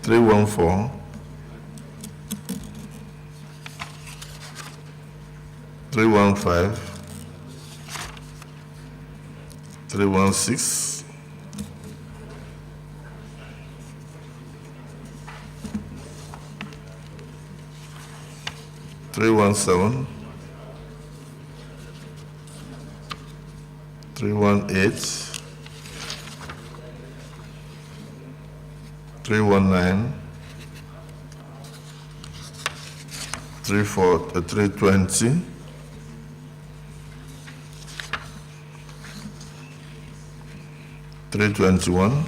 314, 315, 316, 317, 318, 319, 320, 321,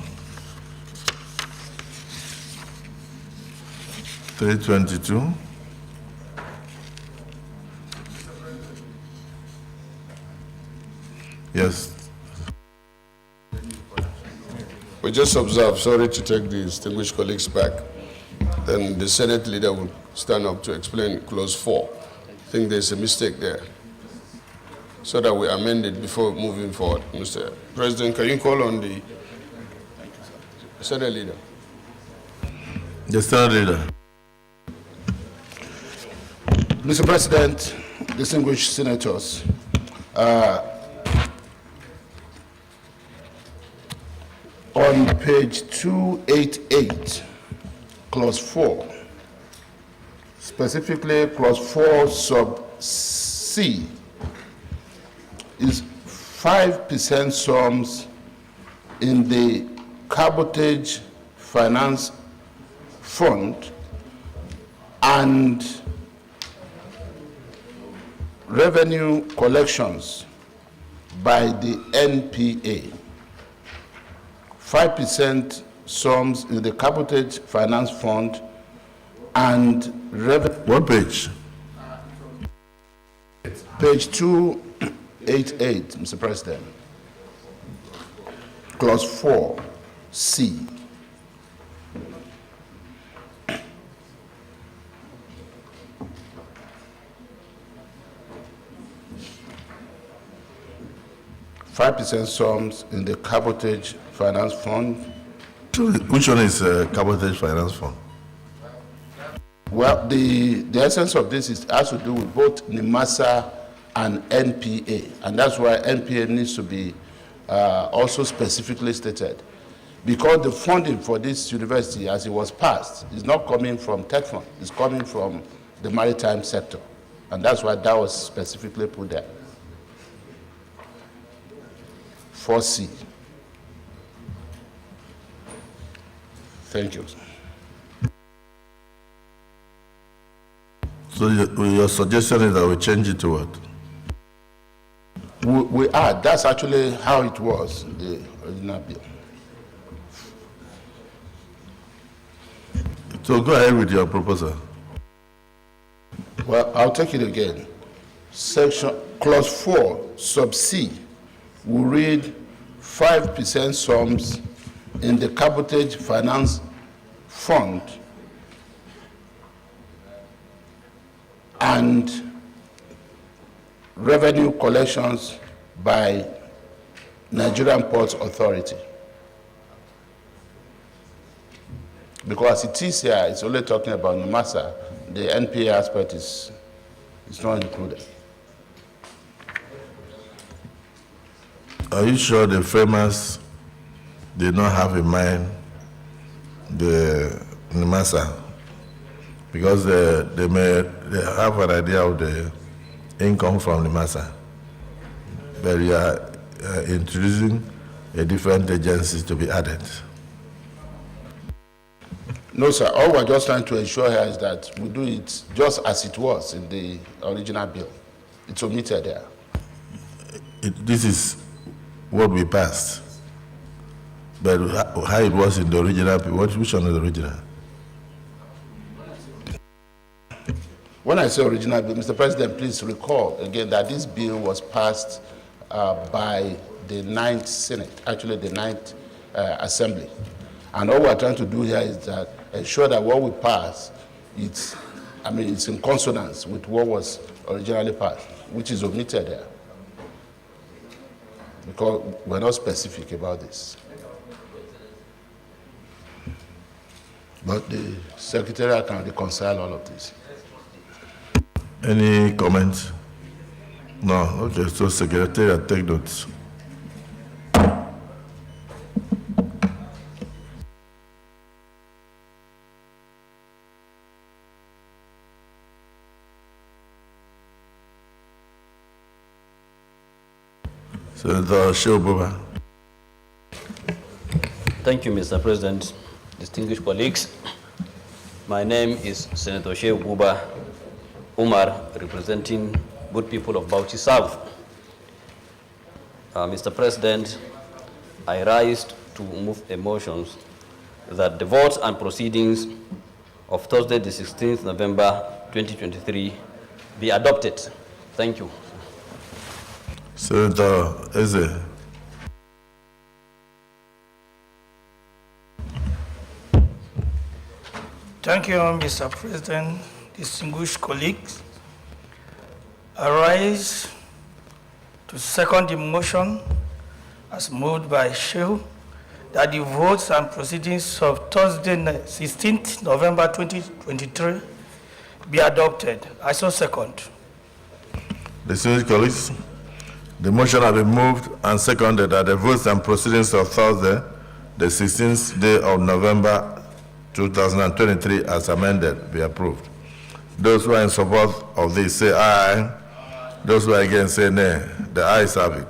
322, yes. We just observe, sorry to take the distinguished colleagues back, then the Senate leader will stand up to explain clause 4. I think there's a mistake there, so that we amend it before moving forward. Mr. President, can you call on the Senate leader? The Senate leader. Mr. President, distinguished senators, on page 288, clause 4, specifically clause 4 sub C, is 5% sums in the cabotage finance fund and revenue collections by the NPA. 5% sums in the cabotage finance fund and revenue. What page? Page 288, Mr. President. Clause 4, C. %5 sums in the cabotage finance fund. Which one is cabotage finance fund? Well, the essence of this has to do with both NIMASA and NPA, and that's why NPA needs to be also specifically stated, because the funding for this university, as it was passed, is not coming from tech fund, it's coming from the maritime sector, and that's why that was specifically put there. 4C. Thank you. So your suggestion is that we change it to what? We are. That's actually how it was in the original bill. So go ahead with your proposal. Well, I'll take it again. Section clause 4 sub C will read 5% sums in the cabotage finance fund and revenue collections by Nigerian Ports Authority. Because it is here, it's only talking about NIMASA, the NPA aspect is not included. Are you sure the framers did not have in mind the NIMASA? Because they have an idea of the income from NIMASA, but we are introducing a different agency to be added. No, sir. All we're just trying to ensure here is that we do it just as it was in the original bill. It's omitted there. This is what we passed, but how it was in the original bill. Which one is the original? When I say original bill, Mr. President, please recall again that this bill was passed by the 9th Senate, actually the 9th Assembly. And all we're trying to do here is that ensure that what we pass, it's in consonance with what was originally passed, which is omitted there. Because we're not specific about this. But the Secretariat can reconcile all of this. Any comments? No. Okay, so Secretary, take notes. Senator Shobuba. Thank you, Mr. President. Distinguished colleagues, my name is Senator Sheikh Buba Umar, representing good people of Bauchi South. Mr. President, I rise to move a motion that the votes and proceedings of Thursday, the 16th November 2023 be adopted. Thank you. Senator Eze. Thank you, Mr. President, distinguished colleagues. I rise to second the motion as moved by Shehu that the votes and proceedings of Thursday, 16th November 2023 be adopted. I so second. Distinguished colleagues, the motion has been moved and seconded that the votes and proceedings of Thursday, the 16th day of November 2023 as amended be approved. Those who are in support of this say aye. Those who are against say nay. The ayes have it.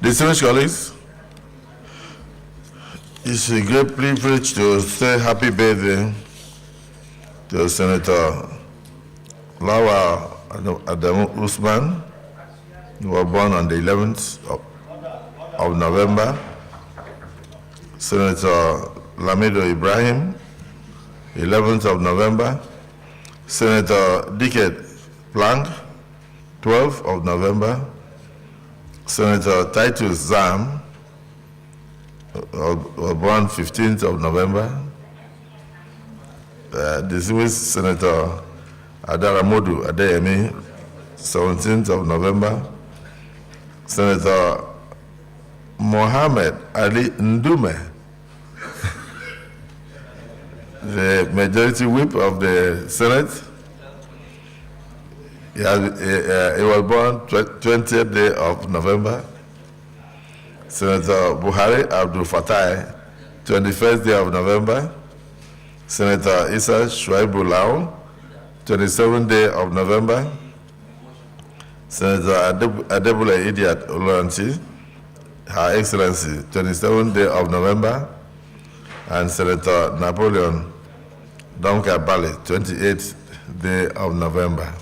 Distinguished colleagues, it's a great privilege to say happy birthday to Senator Lawa Adamu Usman, who was born on the 11th of November. Senator Lamido Ibrahim, 11th of November. Senator Dickett Plank, 12th of November. Senator Titus Zam, was born 15th of November. Distinguished Senator Adaramodu Adeyemi, 17th of November. Senator Mohammed Ali Ndume, the majority whip of the Senate. He was born 20th day of November. Senator Buhari Abdul Fatai, 21st day of November. Senator Issa Shuaibu Lau, 27th day of November. Senator Adebule Idiat Oloranti, Her Excellency, 27th day of November. And Senator Napoleon Donka Bali, 28th day of November.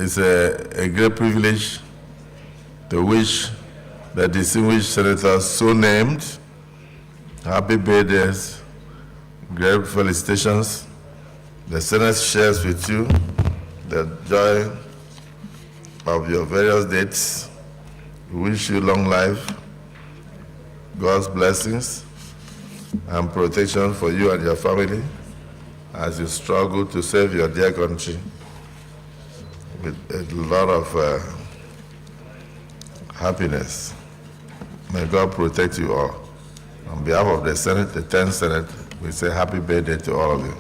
It's a great privilege to wish the distinguished senators so named happy birthdays, great felicitations. The Senate shares with you the joy of your various dates. We wish you long life, God's blessings, and protection for you and your family as you struggle to save your dear country with a lot of happiness. May God protect you all. On behalf of the Senate, the 10th Senate, we say happy birthday to all of you.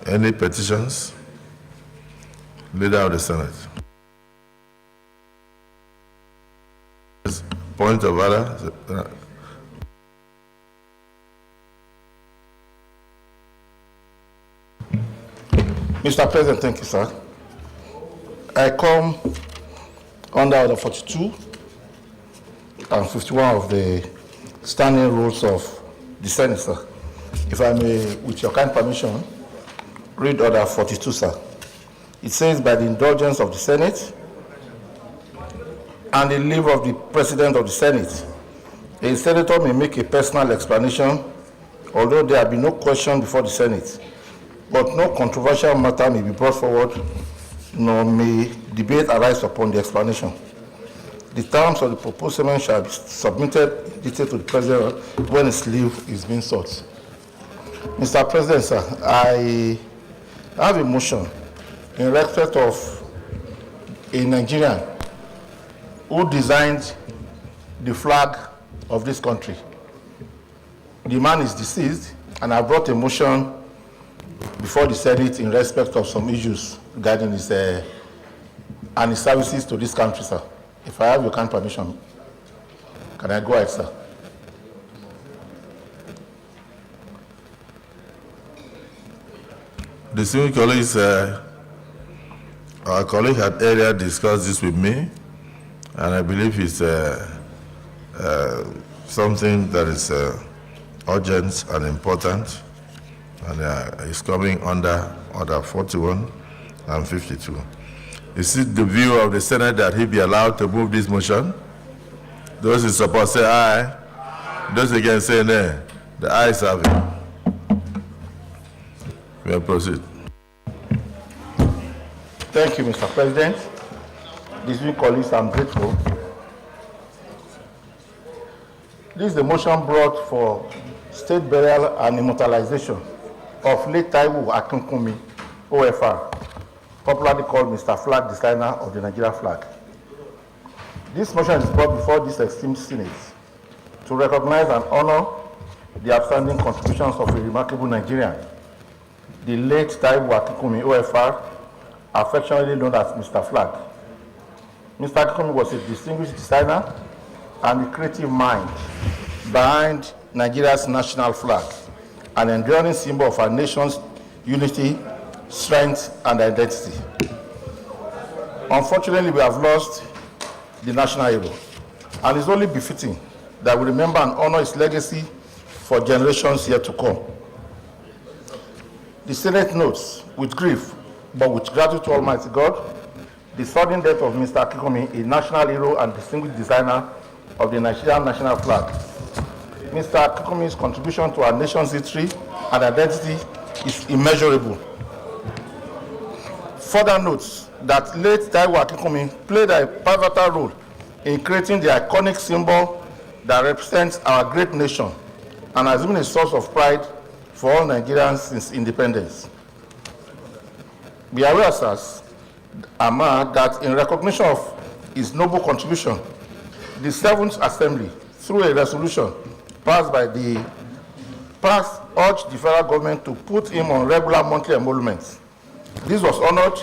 Any petitions? Leader of the Senate. Point of order. Mr. President, thank you, sir. I come under Order 42 and 51 of the standing rules of the Senate, sir. If I may, with your kind permission, read Order 42, sir. It says, by the indulgence of the Senate and the leave of the President of the Senate, a senator may make a personal explanation, although there be no question before the Senate, but no controversial matter may be brought forward, nor may debate arise upon the explanation. The terms of the proposed amendment shall be submitted in detail to the President when his leave is being sought. Mr. President, sir, I have a motion in respect of a Nigerian who designed the flag of this country. The man is deceased, and I brought a motion before the Senate in respect of some issues regarding his and his services to this country, sir. If I have your kind permission, can I go ahead, sir? Distinguished colleagues, our colleague had earlier discussed this with me, and I believe it's something that is urgent and important, and it's coming under Order 41 and 52. Is it the view of the Senate that he be allowed to move this motion? Those in support say aye. Those against say nay. The ayes have it. We will proceed. Thank you, Mr. President. Distinguished colleagues, I'm grateful. This is the motion brought for state burial and immortalization of late Taiwo Akinkunmi, OFR, popularly called Mr. Flag Designer of the Nigeria flag. This motion is brought before this esteemed Senate to recognize and honor the outstanding contributions of a remarkable Nigerian, the late Taiwo Akinkunmi, OFR, affectionately known as Mr. Flag. Mr. Akinkunmi was a distinguished designer and the creative mind behind Nigeria's national flag, an enduring symbol of our nation's unity, strength, and identity. Unfortunately, we have lost the national hero, and it's only befitting that we remember and honor his legacy for generations yet to come. The Senate notes with grief, but with gratitude to Almighty God, the sudden death of Mr. Akinkunmi, a national hero and distinguished designer of the Nigerian national flag. Mr. Akinkunmi's contribution to our nation's history and identity is immeasurable. Further notes that late Taiwo Akinkunmi played a pivotal role in creating the iconic symbol that represents our great nation and has been a source of pride for all Nigerians since independence. Be aware, sirs, Ama, that in recognition of his noble contribution, the 7th Assembly, through a resolution passed urged the federal government to put him on regular monthly emoluments. This was honored,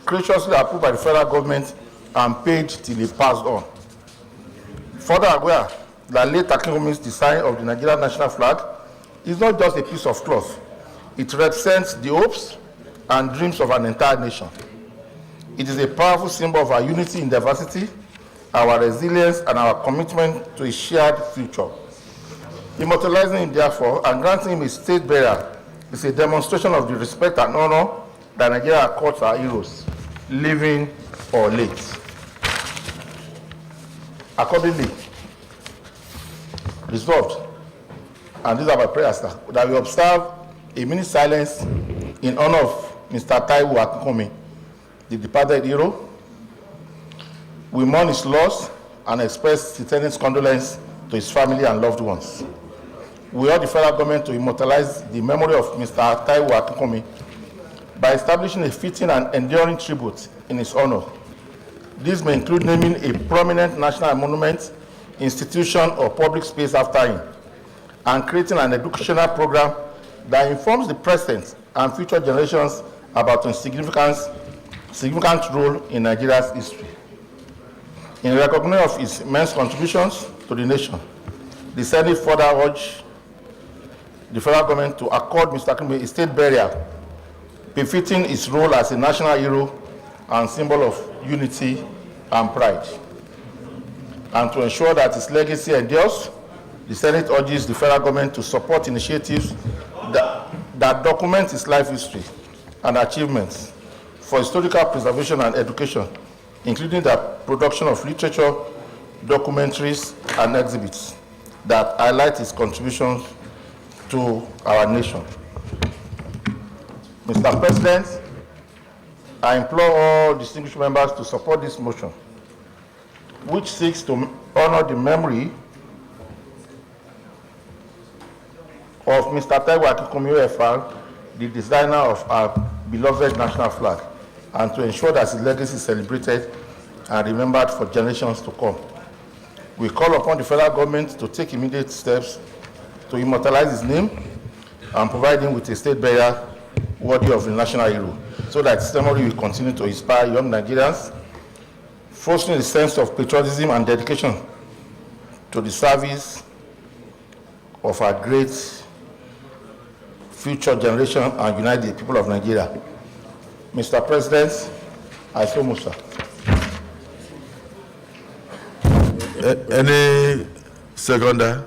graciously approved by the federal government, and paid till he passed on. Further aware that late Akinkunmi's design of the Nigerian national flag is not just a piece of cloth. It represents the hopes and dreams of an entire nation. It is a powerful symbol of our unity in diversity, our resilience, and our commitment to a shared future. Immortalizing him, therefore, and granting him a state burial is a demonstration of the respect and honor that Nigeria accords our heroes, living or late. Accordingly, resolved, and these are my prayers, sir, that we observe a minute silence in honor of Mr. Taiwo Akinkunmi, the departed hero. We mourn his loss and express sincere condolence to his family and loved ones. We urge the federal government to immortalize the memory of Mr. Taiwo Akinkunmi, by establishing a fitting and enduring tribute in his honor. This may include naming a prominent national monument, institution, or public space after him, and creating an educational program that informs the present and future generations about his significant role in Nigeria's history. In recognition of his immense contributions to the nation, the Senate further urged the federal government to accord Mr. Akinwumi a state burial befitting his role as a national hero and symbol of unity and pride. And to ensure that his legacy endures, the Senate urges the federal government to support initiatives that document his life history and achievements for historical preservation and education, including the production of literature, documentaries, and exhibits that highlight his contributions to our nation. Mr. President, I implore all distinguished members to support this motion, which seeks to honor the memory of Mr. Taiwo Akinkunmi Efal, the designer of our beloved national flag, and to ensure that his legacy is celebrated and remembered for generations to come. We call upon the federal government to take immediate steps to immortalize his name and provide him with a state burial worthy of the national hero, so that his memory will continue to inspire young Nigerians, fostering a sense of patriotism and dedication to the service of our great future generation and unite the people of Nigeria. Mr. President, I so move, sir. Any seconder?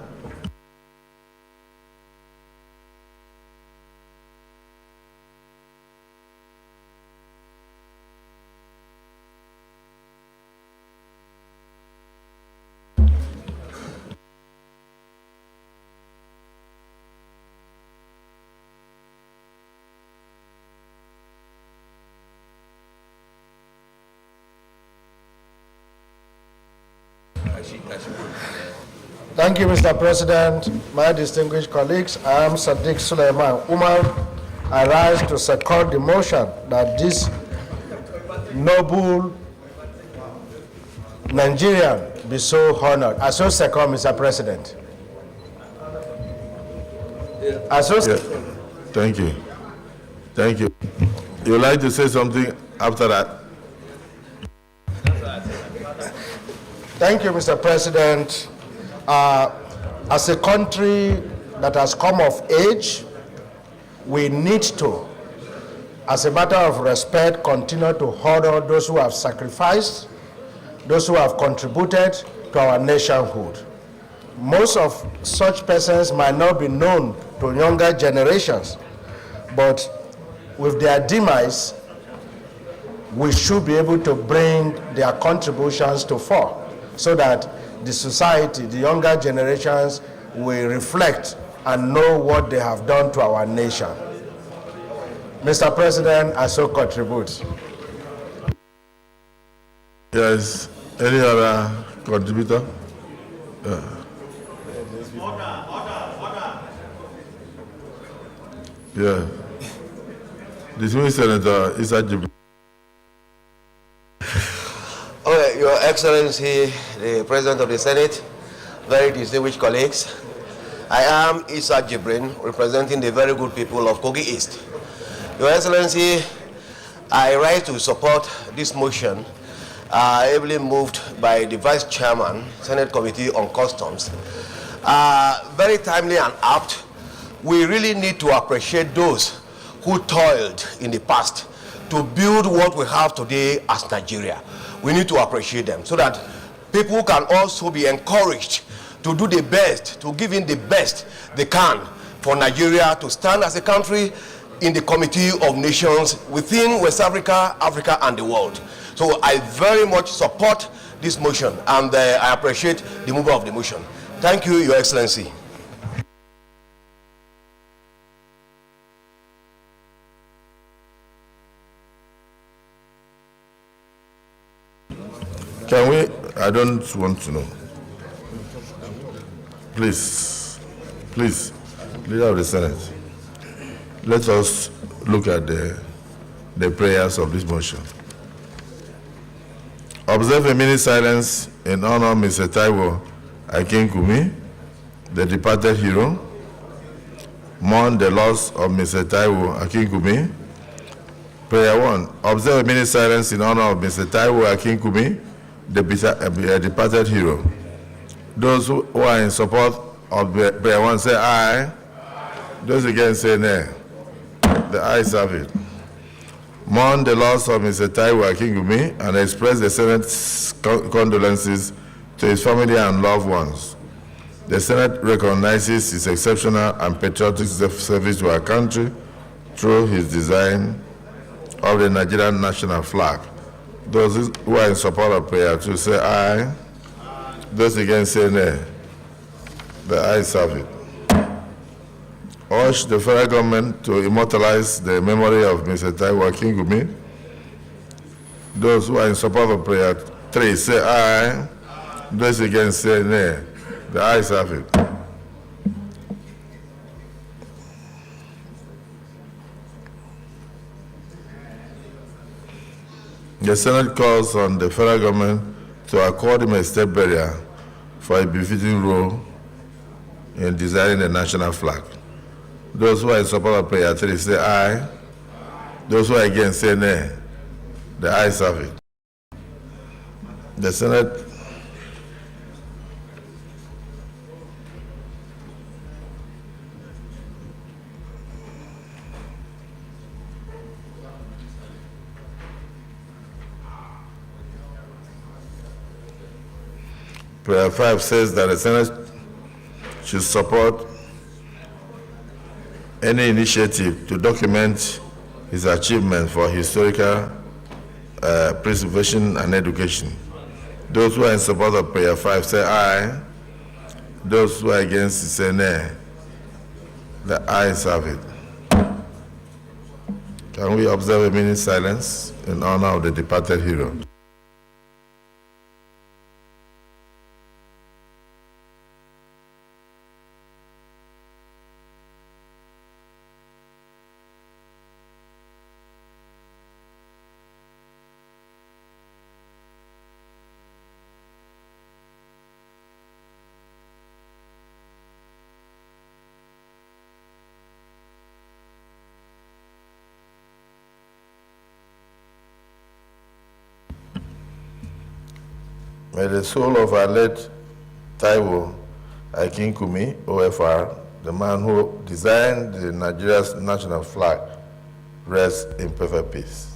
Thank you, Mr. President. My distinguished colleagues, I am Sadiq Suleiman Umar. I rise to second the motion that this noble Nigerian be so honored. I so second, Mr. President. I so second. Thank you. Thank you. You would like to say something after that? Thank you, Mr. President. As a country that has come of age, we need to, as a matter of respect, continue to honor those who have sacrificed, those who have contributed to our nationhood. Most of such persons might not be known to younger generations, but with their demise, we should be able to bring their contributions to fore, so that the society, the younger generations, will reflect and know what they have done to our nation. Mr. President, I so contribute. Yes. Any other contributor? Yeah. Distinguished Senator Issa Jibril. Okay, Your Excellency, the President of the Senate, very distinguished colleagues, I am Issa Jibrin, representing the very good people of Kogi East. Your Excellency, I rise to support this motion, ably moved by the Vice Chairman, Senate Committee on Customs. Very timely and apt. We really need to appreciate those who toiled in the past to build what we have today as Nigeria. We need to appreciate them so that people can also be encouraged to do the best, to give in the best they can for Nigeria to stand as a country in the Committee of Nations within West Africa, Africa, and the world. So I very much support this motion, and I appreciate the mover of the motion. Thank you, Your Excellency. Can we? I don't want to know. Please, leader of the Senate, let us look at the the prayers of this motion. Observe a minute silence in honor of Mr. Taiwo Akinkumi, the departed hero. Mourn the loss of Mr. Taiwo Akinkumi. Prayer 1. Observe a minute silence in honor of Mr. Taiwo Akinkumi, the departed hero. Those who are in support of prayer 1 say aye. Those against say nay. The ayes have it. Mourn the loss of Mr. Taiwo Akinkumi and express the Senate's condolences to his family and loved ones. The Senate recognizes his exceptional and patriotic service to our country through his design of the Nigerian national flag. Those who are in support of prayer 2 say aye. Those against say nay. The ayes have it. Urge the federal government to immortalize the memory of Mr. Taiwo Akinkumi. Those who are in support of prayer 3 say aye. Those against say nay. The ayes have it. The Senate calls on the federal government to accord him a state burial for a befitting role in designing the national flag. Those who are in support of prayer 3 say aye. Those who are against say nay. The ayes have it. The Senate Prayer 5 says that the Senate should support any initiative to document his achievements for historical preservation and education. Those who are in support of prayer 5 say aye. Those who are against say nay. The ayes have it. Can we observe a minute silence in honor of the departed hero? May the soul of our late Taiwo Akinkumi, OFR, the man who designed the Nigeria's national flag, rest in perfect peace.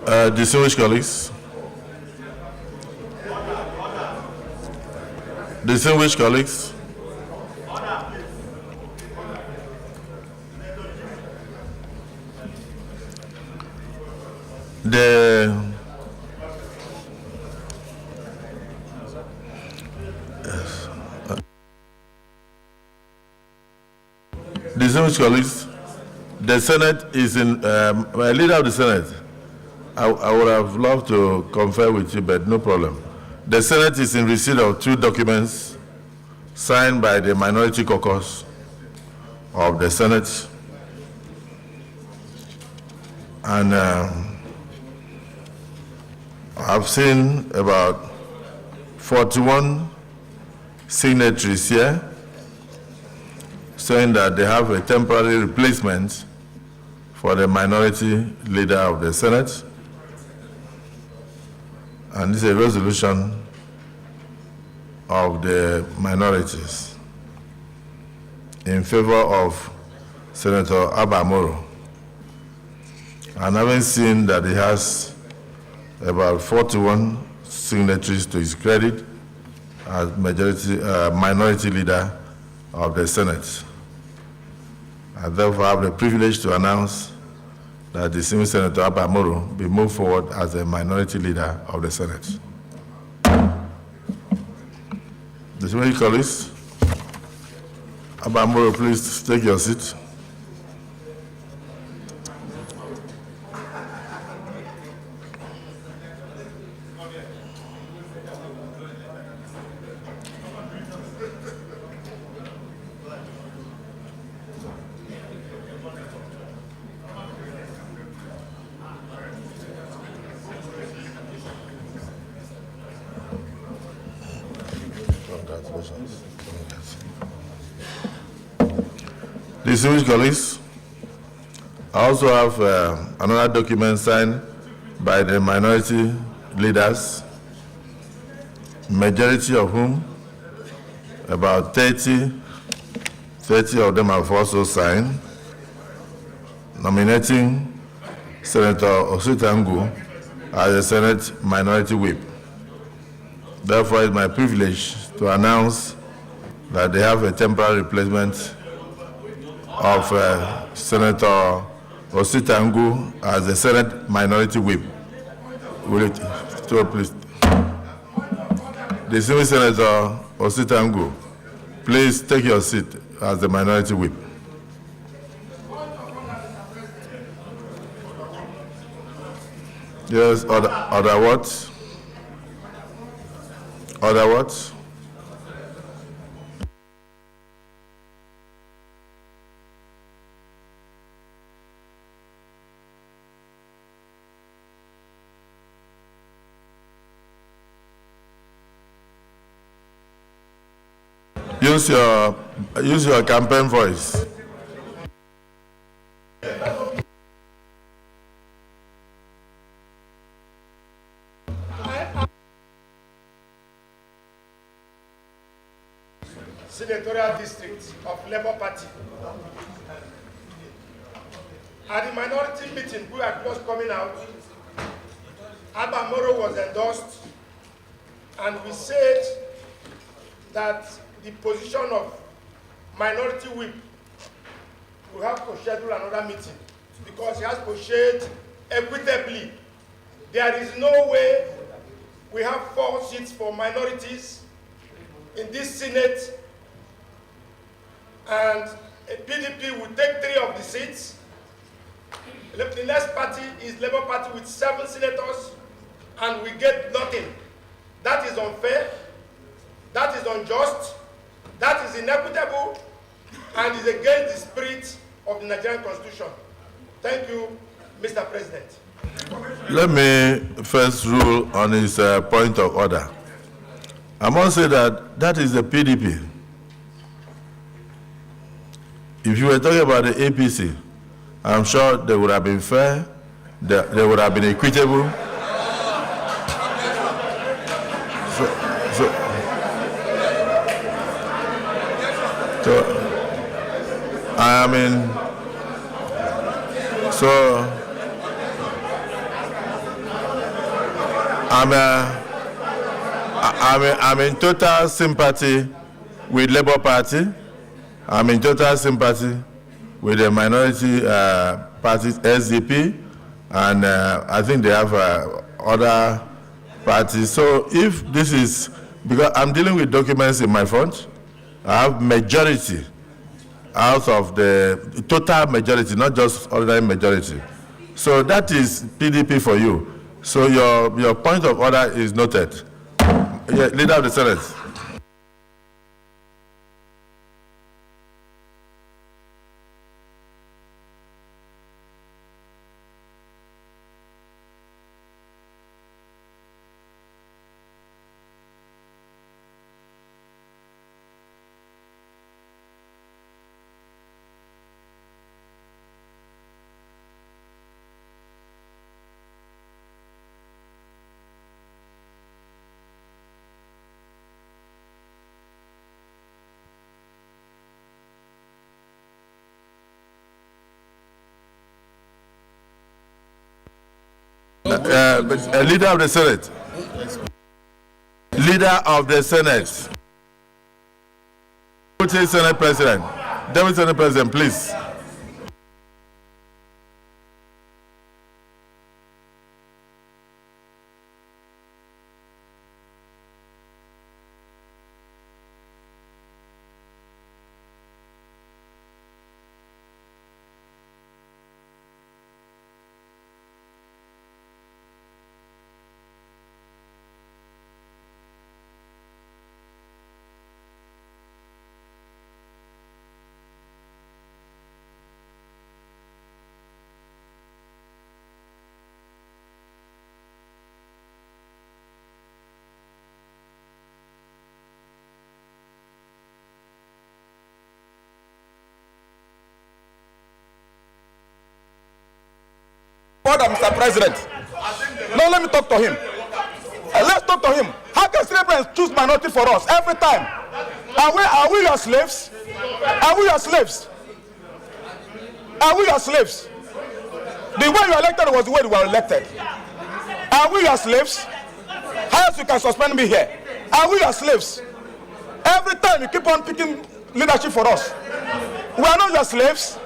Distinguished colleagues. Distinguished colleagues. Distinguished colleagues, the Senate is in, leader of the Senate, I would have loved to confer with you, but no problem. The Senate is in receipt of 2 documents signed by the minority caucus of the Senate. And I've seen about 41 signatories here saying that they have a temporary replacement for the minority leader of the Senate. And this is a resolution of the minorities in favor of Senator Abba Moro. And having seen that he has about 41 signatories to his credit as minority leader of the Senate. I therefore have the privilege to announce that the distinguished Senator Abba Moro be moved forward as a minority leader of the Senate. Distinguished colleagues, Abba Moro, please take your seat. Distinguished colleagues, I also have another document signed by the minority leaders, majority of whom, about 30 of them have also signed, nominating Senator Ositangu as the Senate Minority Whip. Therefore, it's my privilege to announce that they have a temporary replacement of Senator Ositangu as the Senate Minority Whip. Will it, so please. The Senate Senator Ositangu, please take your seat as the Minority Whip. Yes, other what? Other what? Use your campaign voice. Senatorial district of Labour Party. At the minority meeting, we are just coming out. Abba Moro was endorsed, and we said that the position of minority whip will have to schedule another meeting because he has to shade equitably. There is no way we have 4 seats for minorities in this Senate, and a PDP will take 3 of the seats. The next party is Labour Party with 7 senators, and we get nothing. That is unfair, that is unjust, that is inequitable, and is against the spirit of the Nigerian Constitution. Thank you, Mr. President. Let me first rule on his point of order. I must say that is the PDP. If you were talking about the APC, I'm sure they would have been fair, they would have been equitable. So I mean, so I'm in total sympathy with Labour Party. I'm in total sympathy with the minority parties, SDP, and I think they have other parties. So if this is, because I'm dealing with documents in my front, I have majority out of the total majority, not just ordinary majority. So that is PDP for you. So your point of order is noted. Yeah, Leader of the Senate. Leader of the Senate. Leader of the Senate. Deputy Senate President. Deputy Senate President, please. Order, Mr. President. No, let me talk to him. Let's talk to him. How can celebrants choose minority for us every time? Are we your slaves? Are we your slaves? Are we your slaves? The way you elected was the way you were elected. Are we your slaves? How else you can suspend me here? Are we your slaves? Every time you keep on picking leadership for us. We are not your slaves.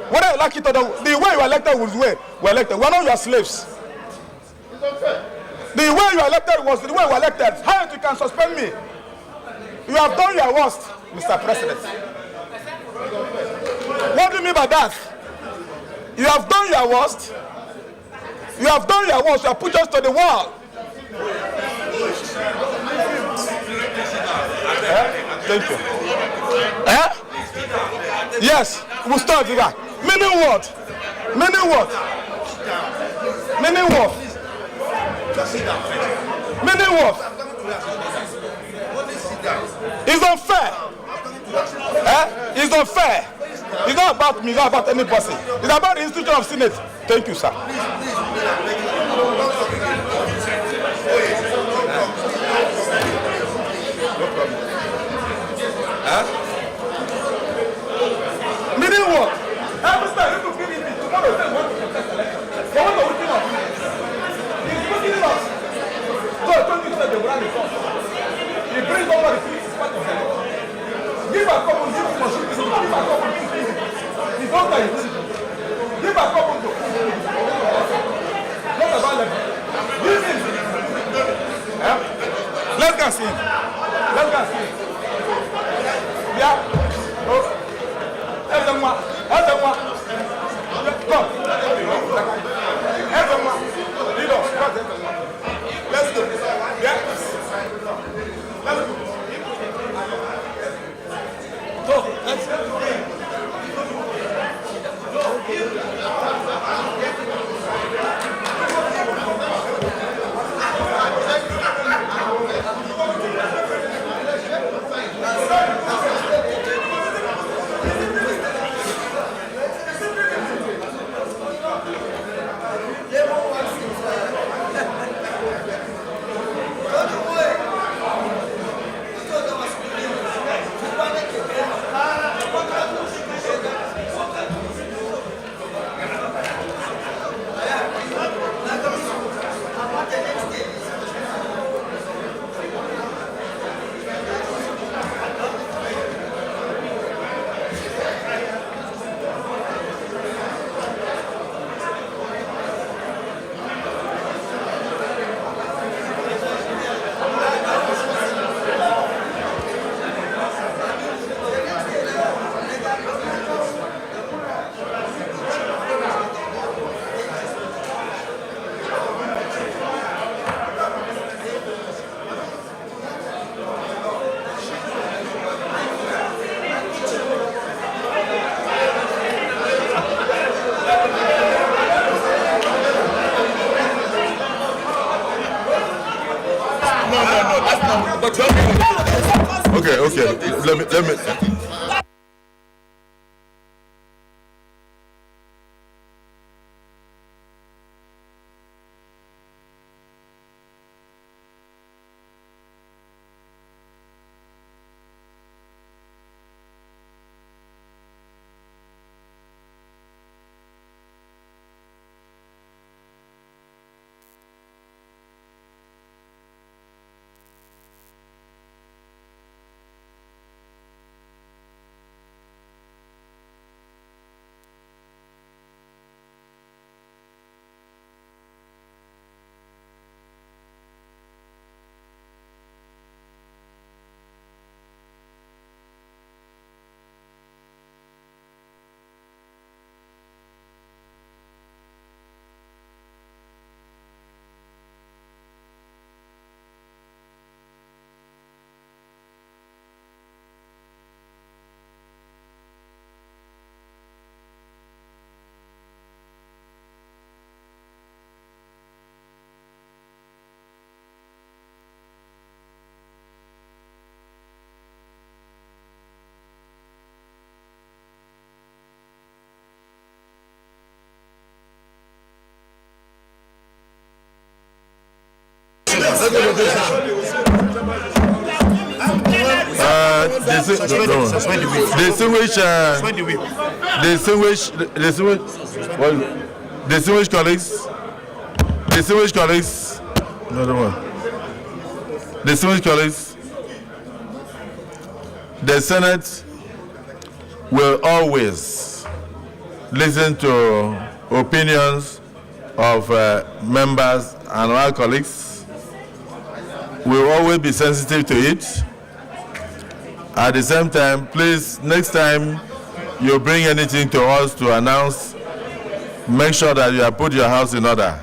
Whether you like it or not, the way you elected was the way we elected. We are not your slaves. The way you elected was the way we elected. How else you can suspend me? You have done your worst, Mr. President. What do you mean by that? You have done your worst. You have done your worst. You have put us to the wall. Thank you. Yes, we'll start with that. Meaning what? Meaning what? Meaning what? Meaning what? It's unfair. It's unfair. It's not about me, it's not about any person. It's about the institution of Senate. Thank you, sir. Meaning what? Every time you give it, tomorrow they want to contest election. They want to weaken us. He's weakening us. So I told you that they will run the court. He brings over the peace part of the law. Give a couple, give a couple, give a couple. He's not that easy. Give a couple to. Not about level. Give him. Let's go see him. Let's go see him. Yeah. Aide-moi. Aide-moi. Come. Aide-moi. Let's go. Yeah. Let's go. So, let's go. Okay. Let me. Distinguished colleagues, another one. Distinguished colleagues, the Senate will always listen to opinions of members and our colleagues. We will always be sensitive to it. At the same time, please, next time you bring anything to us to announce, make sure that you have put your house in order.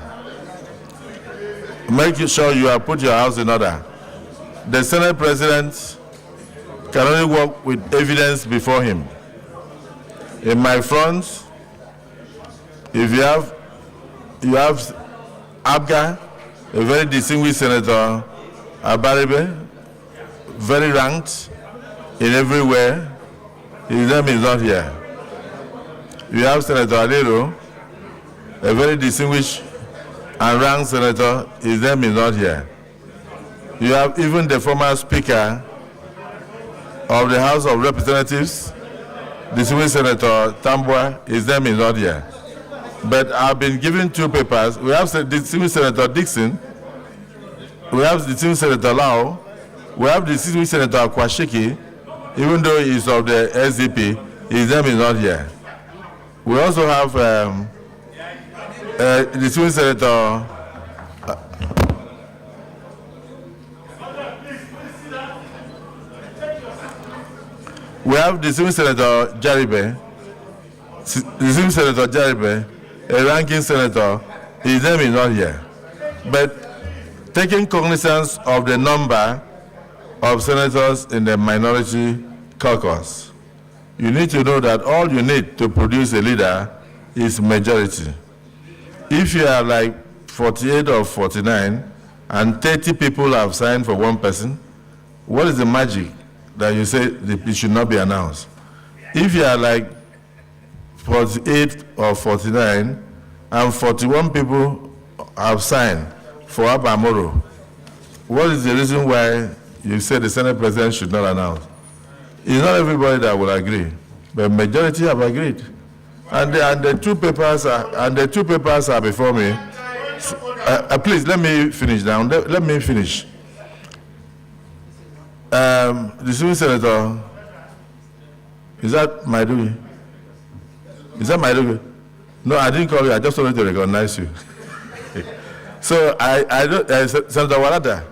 Make sure you have put your house in order. The Senate President can only work with evidence before him. In my front, if you have Abga, a very distinguished senator, Abaribe, very ranked in everywhere. His name is not here. You have Senator Adero, a very distinguished and ranked senator. His name is not here. You have even the former Speaker of the House of Representatives, distinguished Senator Tambua. His name is not here. But I've been given two papers. We have distinguished Senator Dixon. We have distinguished Senator Lau. We have distinguished Senator Kwashiki. Even though he is of the SDP, his name is not here. We also have distinguished Senator we have distinguished Senator Jaribe, a ranking senator. His name is not here. But taking cognizance of the number of senators in the minority caucus, you need to know that all you need to produce a leader is majority. If you are like 48 or 49 and 30 people have signed for one person, what is the magic that you say it should not be announced? If you are like 48 or 49 and 41 people have signed for Abamoro, what is the reason why you say the Senate President should not announce? It's not everybody that will agree, but majority have agreed. And the two papers are before me. Please let me finish now. Let me finish. The Senior Senator, is that Maiduguri? Is that Maiduguri? No, I didn't call you. I just wanted to recognize you. So I don't, Senator Walada.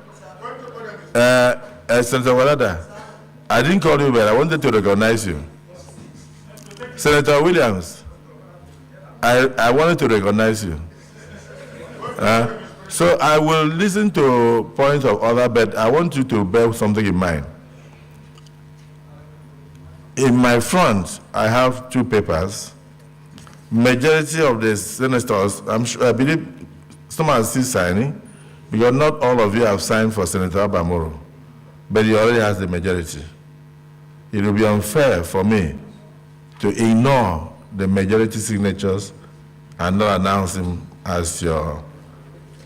Senator Walada, I didn't call you, but I wanted to recognize you. Senator Williams, I wanted to recognize you. So I will listen to points of order, but I want you to bear something in mind. In my front, I have two papers. Majority of the senators, I believe some are still signing, because not all of you have signed for Senator Abamoro. but he already has the majority. It will be unfair for me to ignore the majority signatures and not announce him as your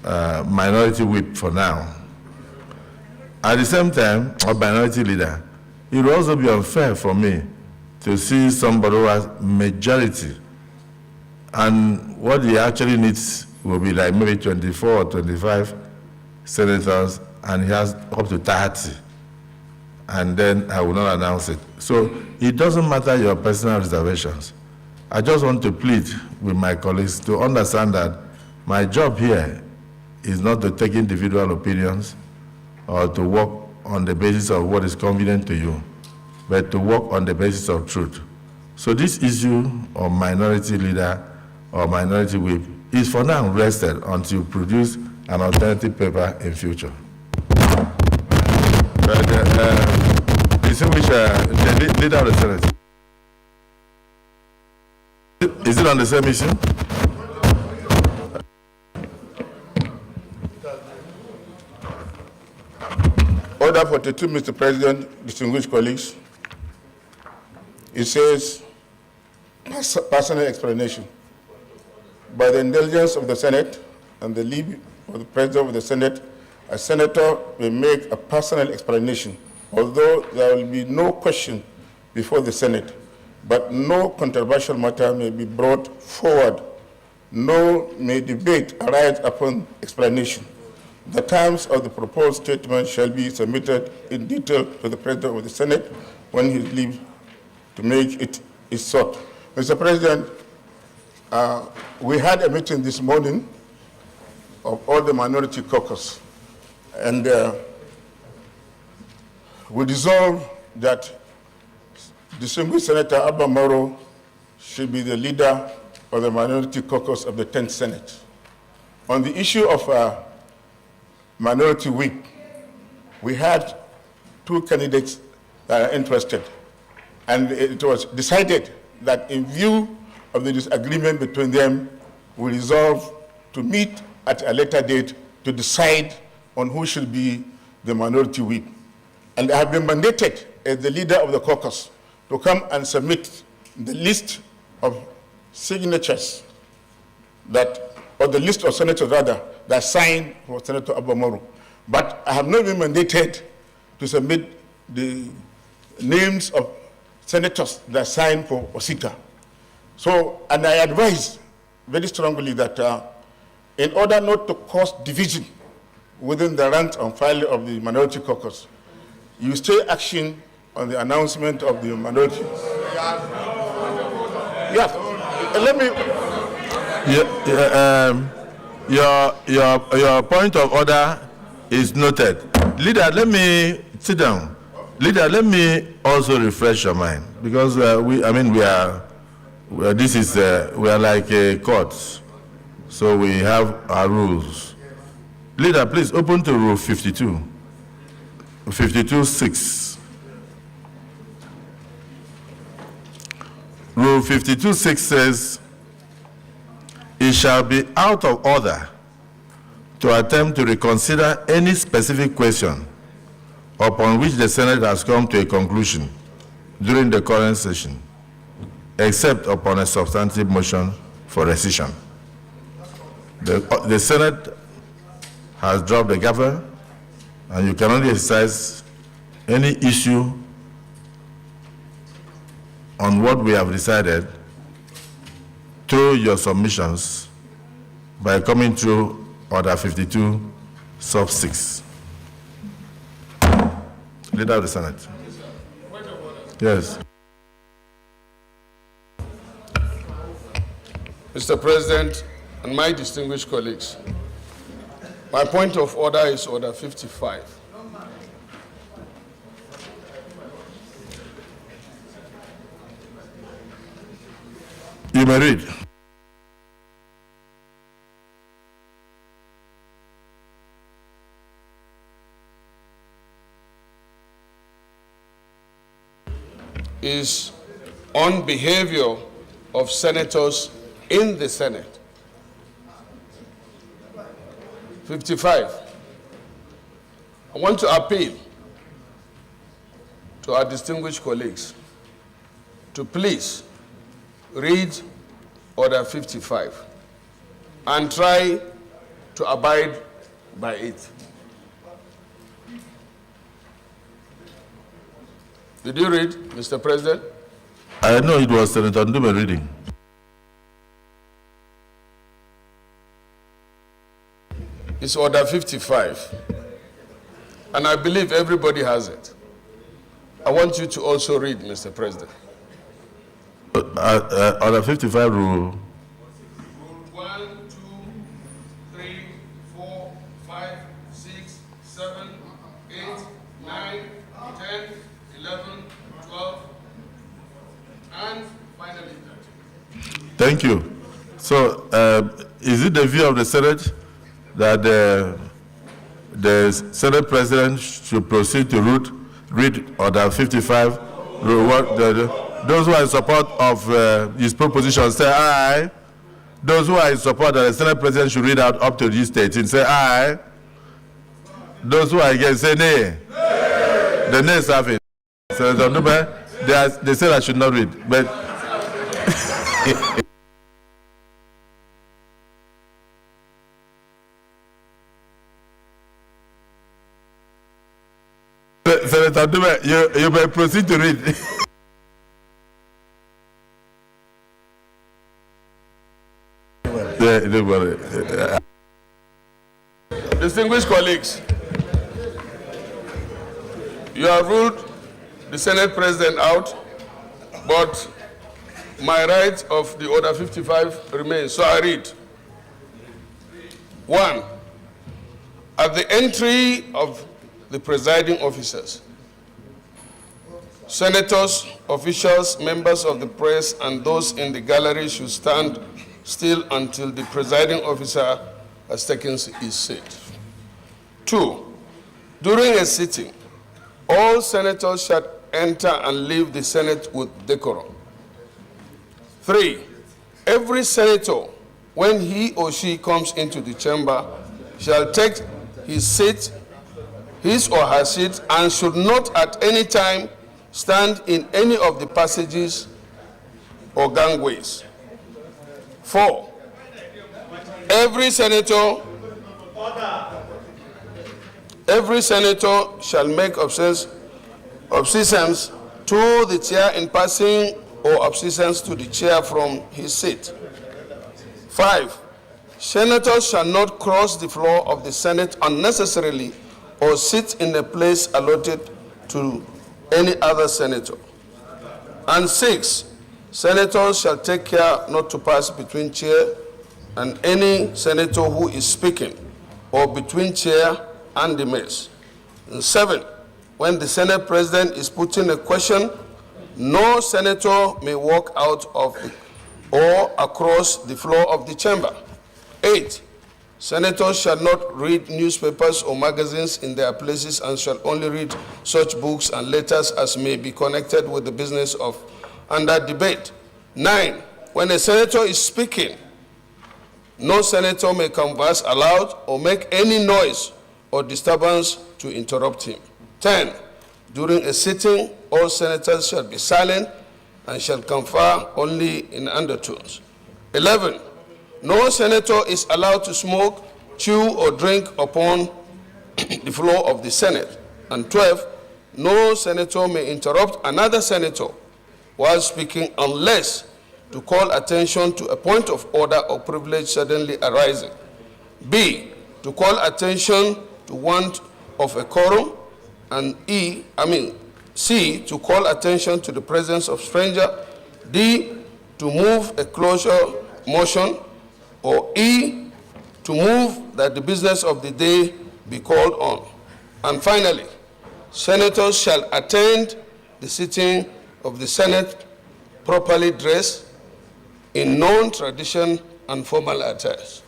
minority whip for now. At the same time, or minority leader, it will also be unfair for me to see somebody who has majority, and what he actually needs will be like maybe 24 or 25 senators, and he has up to 30, and then I will not announce it. So it doesn't matter your personal reservations. I just want to plead with my colleagues to understand that my job here is not to take individual opinions or to work on the basis of what is convenient to you, but to work on the basis of truth. So this issue of minority leader or minority whip is for now rested until you produce an alternative paper in future. Distinguished the leader of the Senate. Is it on the same issue? Order 42, Mr. President, distinguished colleagues. It says, personal explanation. By the indulgence of the Senate and the leave of the President of the Senate, a senator may make a personal explanation, although there will be no question before the Senate, but no controversial matter may be brought forward, nor may debate arise upon explanation. The terms of the proposed statement shall be submitted in detail to the President of the Senate when he leaves to make it is sought. Mr. President, we had a meeting this morning of all the minority caucus, and we resolved that distinguished Senator Abba Moro should be the leader of the minority caucus of the 10th Senate. On the issue of minority whip, we had two candidates that are interested, and it was decided that in view of the disagreement between them, we resolve to meet at a later date to decide on who should be the minority whip. And I have been mandated as the leader of the caucus to come and submit the list of signatures or the list of senators rather, that signed for Senator Abba-Moro. But I have not been mandated to submit the names of senators that signed for Osita. So, and I advise very strongly that in order not to cause division within the rank and file of the minority caucus, you stay action on the announcement of the minority. Yes, let me. Your point of order is noted. Leader, let me sit down. Leader, let me also refresh your mind, because we are like a court, so we have our rules. Leader, please open to rule 52, 52.6. Rule 52.6 says, it shall be out of order to attempt to reconsider any specific question upon which the Senate has come to a conclusion during the current session, except upon a substantive motion for rescission. The Senate has dropped the gavel, and you can only exercise any issue on what we have decided through your submissions by coming through Order 52, sub 6. Leader of the Senate. Yes. Mr. President and my distinguished colleagues, my point of order is Order 55. You may read. Is on behavior of senators in the Senate. 55. I want to appeal to our distinguished colleagues to please read Order 55 and try to abide by it. Did you read, Mr. President? I know it was Senator Ndume reading. It's Order 55. And I believe everybody has it. I want you to also read, Mr. President. Order 55 rule. Rule 1, 2, 3, 4, 5, 6, 7, 8, 9, 10, 11, 12, and finally 13. Thank you. So, is it the view of the Senate that the Senate President should proceed to read Order 55? Those who are in support of his proposition say aye. Those who are in support that the Senate President should read out up to this stage say aye. Those who are against say nay. Nay. The nays have it. Senator Ndume, they say I should not read, but Senator Ndume, you may proceed to read. Distinguished colleagues, you have ruled the Senate President out, but my right of the Order 55 remains. So I read. 1. At the entry of the presiding officers, senators, officials, members of the press, and those in the gallery should stand still until the presiding officer has taken his seat. 2. During a sitting, all senators shall enter and leave the Senate with decorum. 3. Every senator, when he or she comes into the chamber, shall take his seat, his or her seat, and should not at any time stand in any of the passages or gangways. 4. Every senator shall make obeisance to the chair in passing or obeisance to the chair from his seat. 5. Senators shall not cross the floor of the Senate unnecessarily or sit in a place allotted to any other senator. And 6. Senators shall take care not to pass between chair and any senator who is speaking, or between chair and the mess. And 7. When the Senate President is putting a question, no senator may walk out of or across the floor of the chamber. 8. Senators shall not read newspapers or magazines in their places and shall only read such books and letters as may be connected with the business of under debate. 9. When a senator is speaking, no senator may converse aloud or make any noise or disturbance to interrupt him. 10. During a sitting, all senators shall be silent and shall confer only in undertones. 11. No senator is allowed to smoke, chew, or drink upon the floor of the Senate. And 12. No senator may interrupt another senator while speaking unless to call attention to a point of order or privilege suddenly arising. B. To call attention to want of a quorum. And C. To call attention to the presence of stranger. D. To move a closure motion. Or E. To move that the business of the day be called on. And finally, senators shall attend the sitting of the Senate properly dressed in known tradition and formal attires.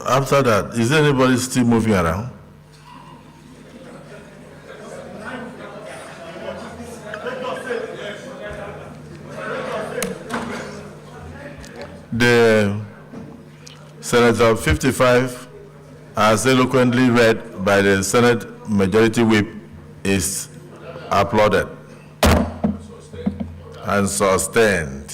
After that, is anybody still moving around? The Senator 55, as eloquently read by the Senate Majority Whip, is applauded and sustained.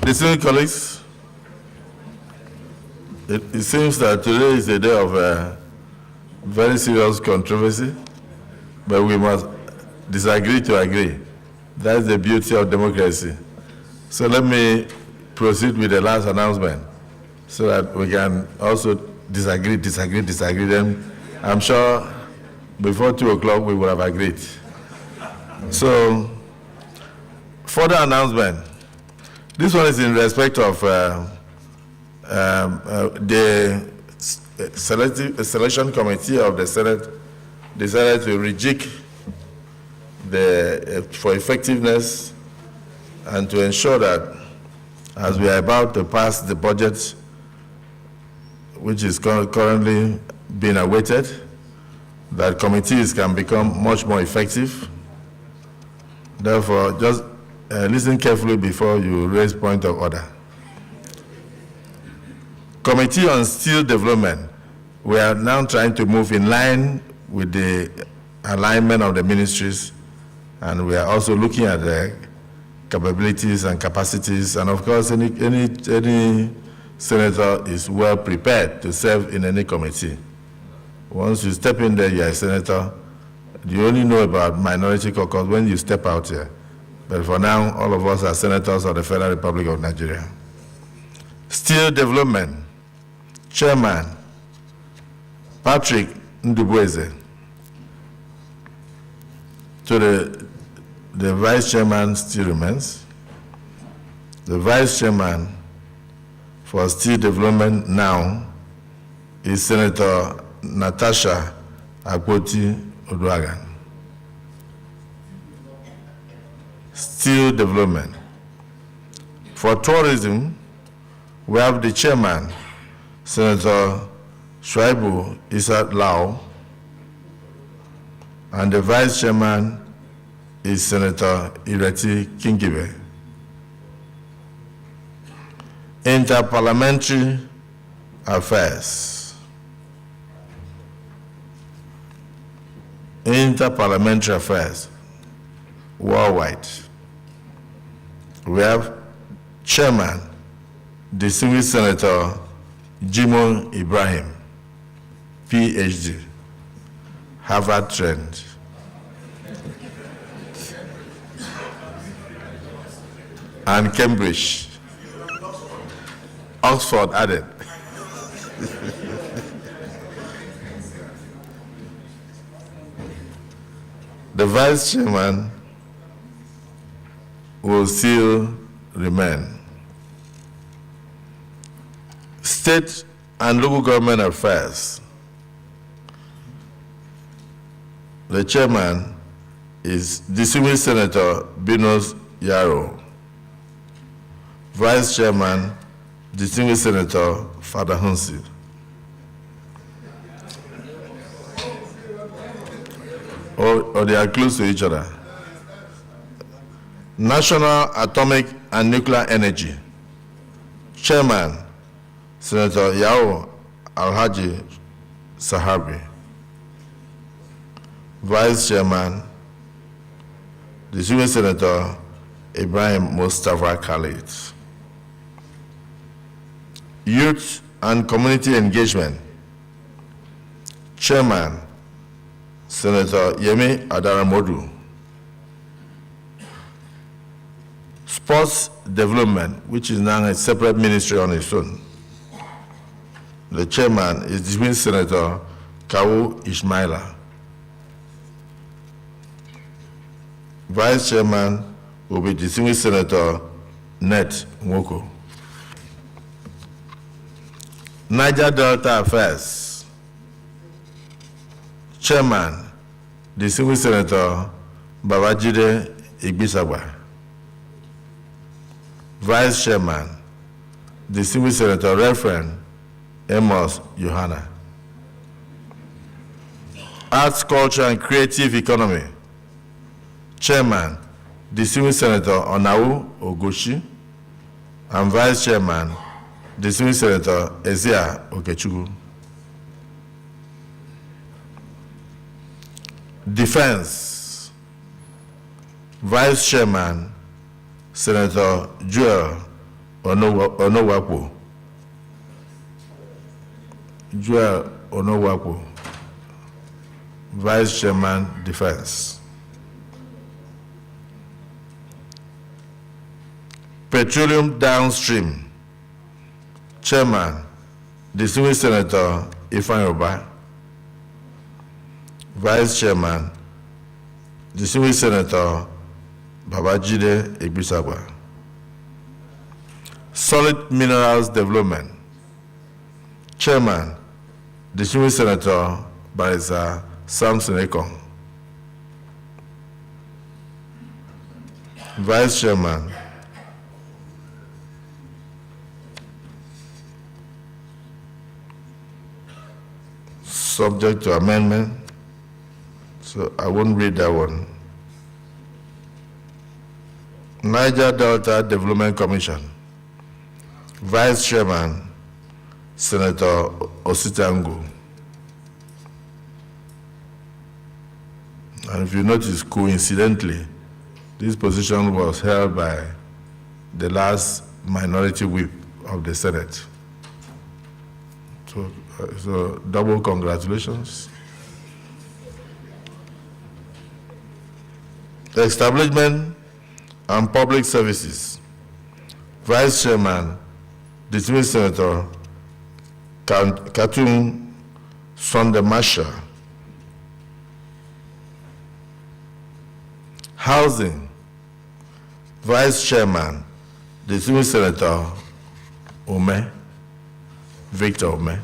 Distinguished colleagues, it seems that today is a day of very serious controversy, but we must disagree to agree. That's the beauty of democracy. So let me proceed with the last announcement so that we can also disagree. Then I'm sure before 2 o'clock we will have agreed. So, further announcement. This one is in respect of the selection committee of the Senate decided to rejig for effectiveness and to ensure that as we are about to pass the budget, which is currently being awaited, that committees can become much more effective. Therefore, just listen carefully before you raise point of order. Committee on Steel Development, we are now trying to move in line with the alignment of the ministries, and we are also looking at the capabilities and capacities, and of course, any senator is well prepared to serve in any committee. Once you step in there, you are a senator. You only know about minority caucus when you step out here. But for now, all of us are senators of the Federal Republic of Nigeria. Steel Development, Chairman, Patrick Ndubueze. To the Vice Chairman still remains. The Vice Chairman for Steel Development now is Senator Natasha Akpoti Oduagan. Steel Development. For tourism, we have the chairman, Senator Shuaibu Issa Lau, and the vice chairman is Senator Ireti Kingibe. Interparliamentary Affairs. Interparliamentary Affairs, worldwide. We have Chairman, Distinguished Senator Jimo Ibrahim, PhD, Harvard trained. And Cambridge, Oxford added. The vice chairman will still remain. State and local government affairs. The chairman is Distinguished Senator Binos Yaro. Vice chairman, Distinguished Senator Fada Hunsi. Or they are close to each other. National Atomic and Nuclear Energy. Chairman, Senator Yao Alhaji Sahabi. Vice Chairman, Distinguished Senator Ibrahim Mustafa Khalid. Youth and Community Engagement. Chairman, Senator Yemi Adaramodu. Sports Development, which is now a separate ministry on its own. The chairman is Distinguished Senator Kawu Ismaila. Vice chairman will be Distinguished Senator Net Nwoko. Niger Delta Affairs. Chairman, Distinguished Senator Babajide Igbisagba. Vice Chairman, Distinguished Senator Reverend Amos Yohana. Arts, Culture, and Creative Economy. Chairman, Distinguished Senator Onau Ogoshi, and Vice Chairman, Distinguished Senator Ezia Okechukwu. Defense. Vice Chairman, Senator Joel Onowakpo. Joel Onowakpo, Vice Chairman, Defense. Petroleum Downstream, Chairman, Distinguished Senator Ifeanyi Ubah. Vice Chairman, Distinguished Senator Babajide Egbisagwa. Solid Minerals Development, Chairman, Distinguished Senator Barrister Samson Ekong. Vice Chairman, subject to amendment, so I won't read that one. Niger Delta Development Commission, Vice Chairman, Senator Ositangu. And if you notice, coincidentally, this position was held by the last minority whip of the Senate. So double congratulations. Establishment and Public Services, Vice Chairman, Distinguished Senator Katum Sunday Marshall. Housing, Vice Chairman, Distinguished Senator Victor Ume,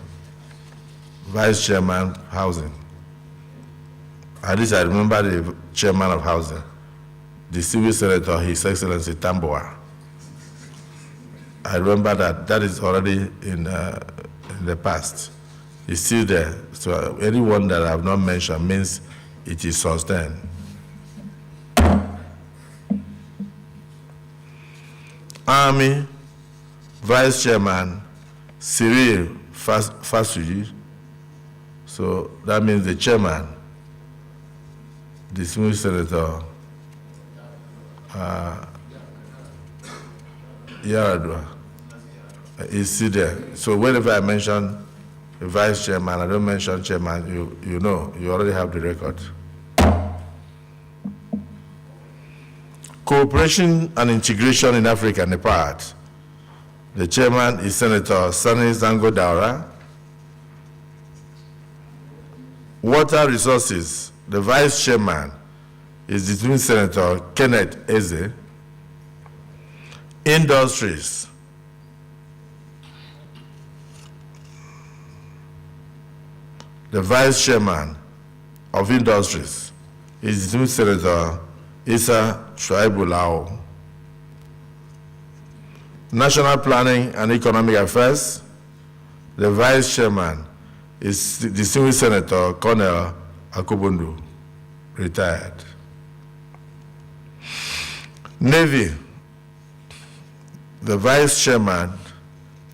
Vice Chairman, Housing. At least I remember the Chairman of Housing, Distinguished Senator, His Excellency Tamboa. I remember that is already in the past. It's still there. So anyone that I have not mentioned means it is sustained. Army, Vice Chairman, Cyril Fasuji. So that means the Chairman, Distinguished Senator Yaradua, is still there. So whenever I mention the Vice Chairman, I don't mention Chairman, you know, you already have the record. Cooperation and Integration in Africa, NEPAD. The Chairman is Senator Sani Zango Daura. Water Resources, the Vice Chairman is Distinguished Senator Kenneth Eze. Industries, the Vice Chairman of Industries is Distinguished Senator Issa Shuaibulao. National Planning and Economic Affairs, the Vice Chairman is Distinguished Senator Colonel Akubundu, retired. Navy, the Vice Chairman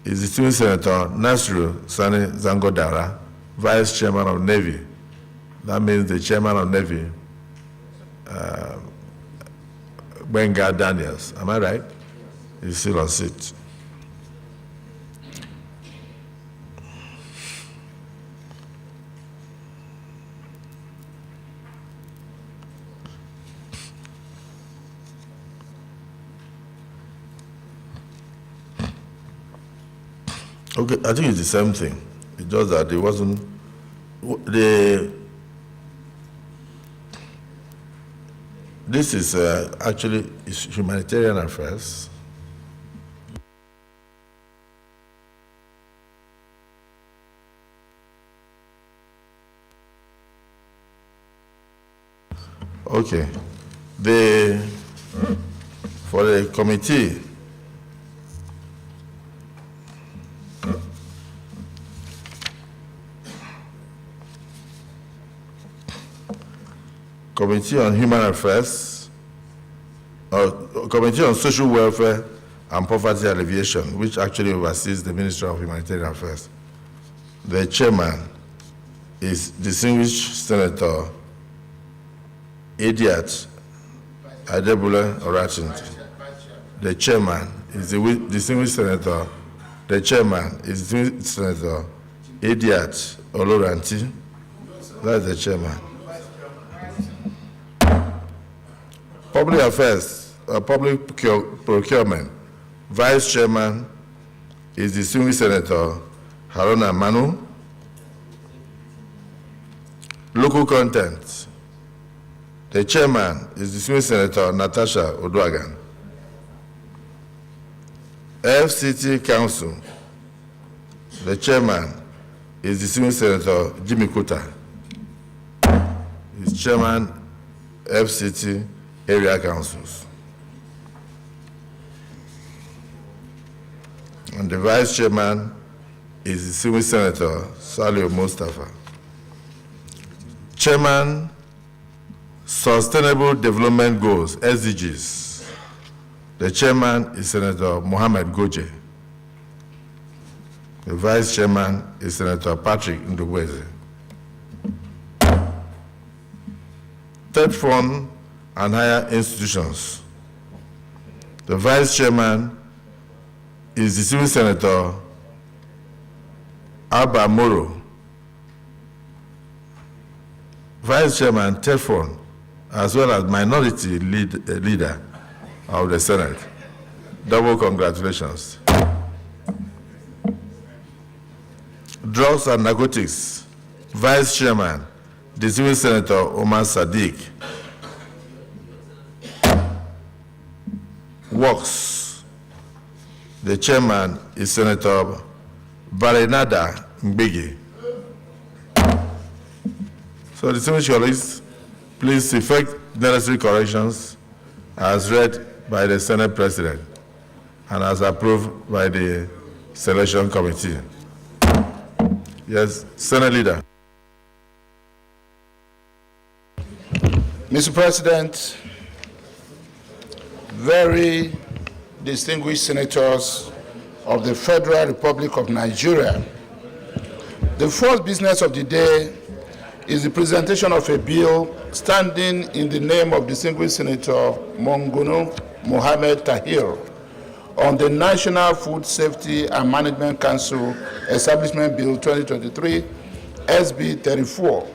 is Distinguished Senator Nasiru Sani Zangodara, Vice Chairman of Navy. That means the Chairman of Navy, Benga Daniels. Am I right? He's still on seat. Okay, I think it's the same thing. It's just that it wasn't this is actually is humanitarian affairs. Okay, for the committee. Committee on Human Affairs, Committee on Social Welfare and Poverty Alleviation, which actually oversees the Ministry of Humanitarian Affairs. The chairman is Distinguished Senator Idiat Adebule Oratunti. The chairman is the distinguished senator. The chairman is distinguished Senator Idiat Oloranti. That's the chairman. Public Affairs, Public Procurement, Vice Chairman is distinguished Senator Haruna Manu. Local Content, the chairman is distinguished Senator Natasha Odwagan. FCT Council, the chairman is distinguished Senator Jimmy Kuta. He's chairman FCT Area Councils. And the vice chairman is distinguished Senator Salio Mustafa. Chairman, Sustainable Development Goals, SDGs. The chairman is Senator Mohammed Goje. The vice chairman is Senator Patrick Ndugweze. Third Fund and Higher Institutions. The vice chairman is distinguished Senator Alba Moro. Vice Chairman Third Fund, as well as minority leader of the Senate. Double congratulations. Drugs and Narcotics, Vice Chairman, distinguished Senator Omar Sadiq. Works, the chairman is Senator Barenada Mbegi. So, distinguished colleagues, please effect necessary corrections as read by the Senate President and as approved by the Selection Committee. Yes, Senate Leader. Mr. President, very distinguished senators of the Federal Republic of Nigeria, the first business of the day is the presentation of a bill standing in the name of distinguished Senator Monguno Mohammed Tahir on the National Food Safety and Management Council Establishment Bill 2023, SB 34.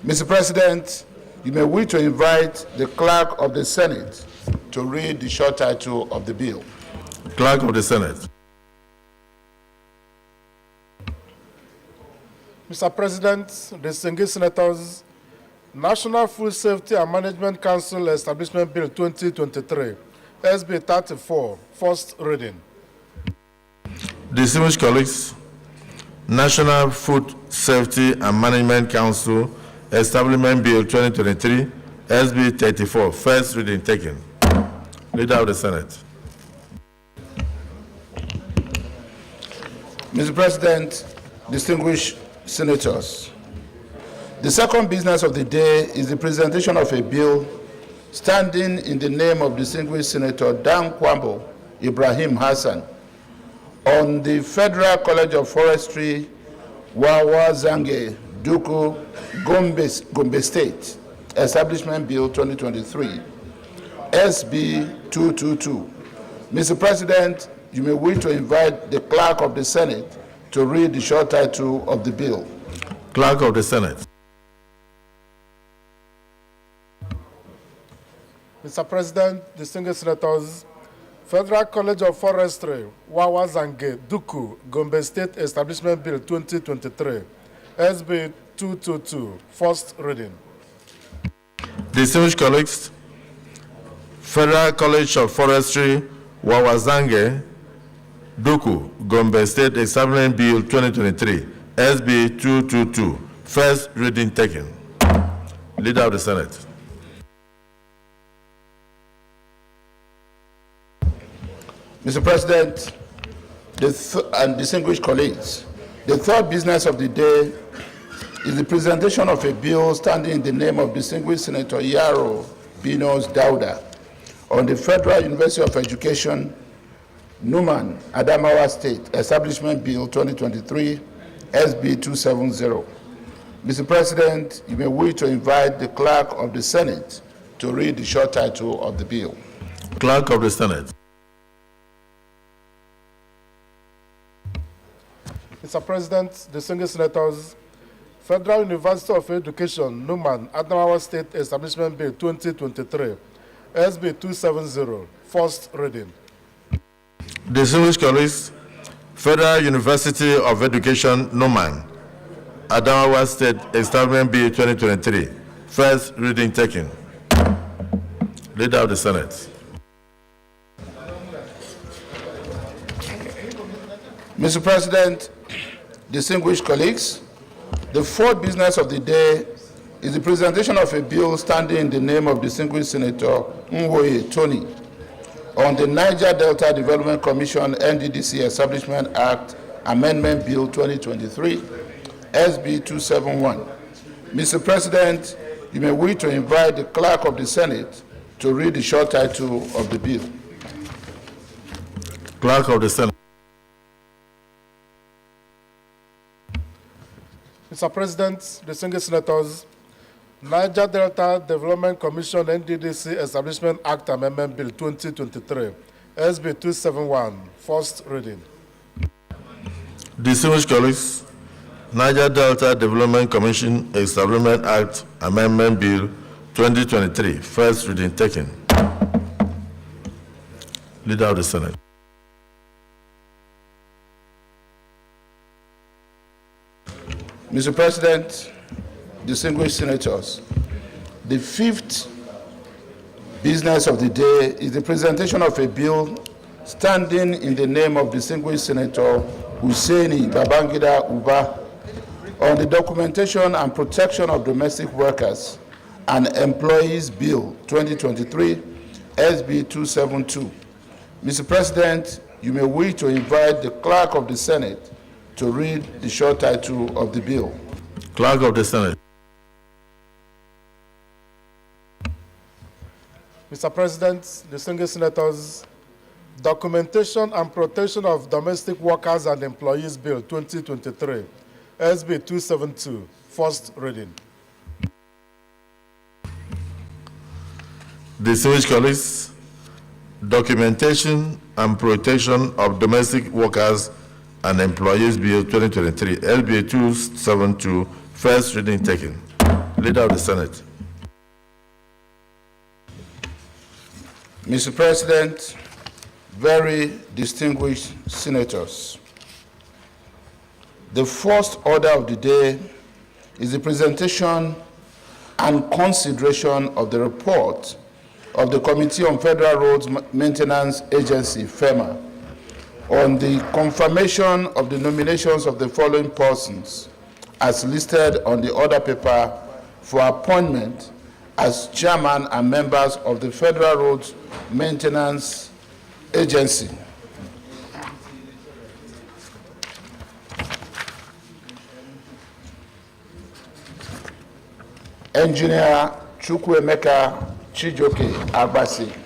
Mr. President, you may wish to invite the Clerk of the Senate to read the short title of the bill. Clerk of the Senate. Mr. President, distinguished senators, National Food Safety and Management Council Establishment Bill 2023, SB 34, first reading. Distinguished colleagues, National Food Safety and Management Council Establishment Bill 2023, SB 34, first reading taken. Leader of the Senate. Mr. President, distinguished senators, the second business of the day is the presentation of a bill standing in the name of distinguished Senator Dan Kwambo Ibrahim Hassan on the Federal College of Forestry, Wawa Zange, Duku, Gombe State, Establishment Bill 2023, SB 222. Mr. President, you may wish to invite the Clerk of the Senate to read the short title of the bill. Clerk of the Senate. Mr. President, distinguished senators, Federal College of Forestry, Wawa Zange, Duku, Gombe State Establishment Bill 2023, SB 222, first reading. Distinguished colleagues, Federal College of Forestry, Wawa Zange, Duku, Gombe State Establishment Bill 2023, SB 222, first reading taken. Leader of the Senate. Mr. President, and distinguished colleagues, the third business of the day is the presentation of a bill standing in the name of distinguished Senator Yaro Binos Dauda on the Federal University of Education, Numan, Adamawa State, Establishment Bill 2023, SB 270. Mr. President, you may wish to invite the Clerk of the Senate to read the short title of the bill. Clerk of the Senate. Mr. President, distinguished senators, Federal University of Education, Numan, Adamawa State Establishment Bill 2023, SB 270, first reading. Distinguished colleagues, Federal University of Education, Numan, Adamawa State Establishment Bill 2023, first reading taken. Leader of the Senate. Mr. President, distinguished colleagues, the fourth business of the day is the presentation of a bill standing in the name of distinguished Senator Nwoye Tony on the Niger Delta Development Commission NDDC Establishment Act Amendment Bill 2023, SB 271. Mr. President, you may wish to invite the Clerk of the Senate to read the short title of the bill. Clerk of the Senate. Mr. President, distinguished senators, Niger Delta Development Commission NDDC Establishment Act Amendment Bill 2023, SB 271, first reading. Distinguished colleagues, Niger Delta Development Commission Establishment Act Amendment Bill 2023, first reading taken. Leader of the Senate. Mr. President, distinguished senators, the fifth business of the day is the presentation of a bill standing in the name of distinguished Senator Hussaini Babangida Uba on the documentation and protection of domestic workers and employees Bill 2023, SB 272. Mr. President, you may wish to invite the Clerk of the Senate to read the short title of the bill. Clerk of the Senate. Mr. President, distinguished senators, Documentation and Protection of Domestic Workers and Employees Bill 2023, SB 272, first reading. Distinguished colleagues, Documentation and Protection of Domestic Workers and Employees Bill 2023, LBA 272, first reading taken. Leader of the Senate. Mr. President, very distinguished senators, the first order of the day is the presentation and consideration of the report of the Committee on Federal Roads Maintenance Agency, FEMA, on the confirmation of the nominations of the following persons as listed on the order paper for appointment as chairman and members of the Federal Roads Maintenance Agency. Engineer Chukwuemeka Chijoke Agbasi,